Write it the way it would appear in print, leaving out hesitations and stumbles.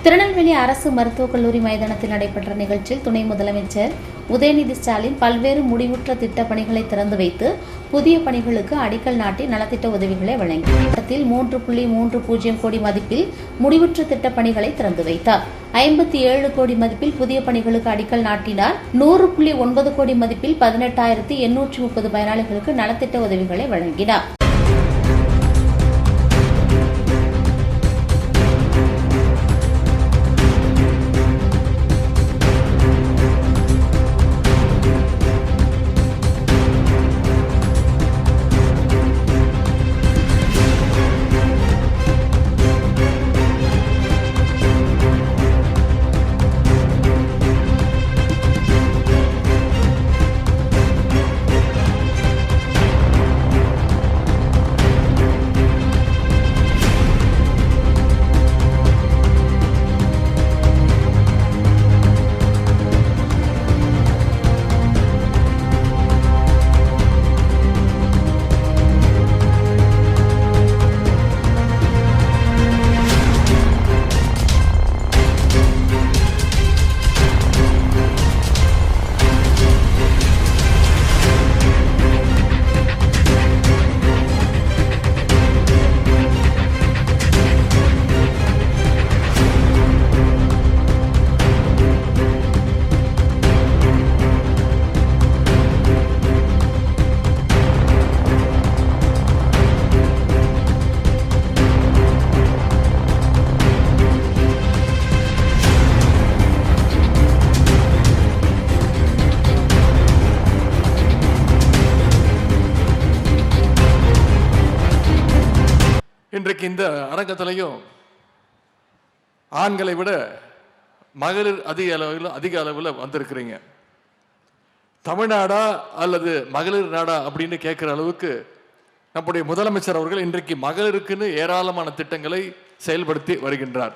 திருநெல்வேலி அரசு மருத்துவக் கல்லூரி மைதானத்தில் நடைபெற்ற நிகழ்ச்சியில் துணை முதலமைச்சர் உதயநிதி ஸ்டாலின் பல்வேறு முடிவுற்ற திட்டப் பணிகளை திறந்து வைத்து புதிய பணிகளுக்கு அடிக்கல் நாட்டி நலத்திட்ட உதவிகளை வழங்கினார். 3.30 கோடி மதிப்பில் முடிவுற்ற திட்டப் பணிகளை திறந்து வைத்தார். 57 கோடி மதிப்பில் புதிய பணிகளுக்கு அடிக்கல் நாட்டினார். 100.9 கோடி மதிப்பில் 18,830 பயனாளிகளுக்கு நலத்திட்ட உதவிகளை வழங்கினார். இன்றைக்கு இந்த அரங்கத்திலையும் ஆண்களை விட மகளிர் அதிக அளவில் வந்திருக்கிறீங்க. தமிழ்நாடா அல்லது மகளிர் நாடா அப்படின்னு கேட்கிற அளவுக்கு நம்முடைய முதலமைச்சர் அவர்கள் இன்றைக்கு மகளிருக்குன்னு ஏராளமான திட்டங்களை செயல்படுத்தி வருகின்றார்.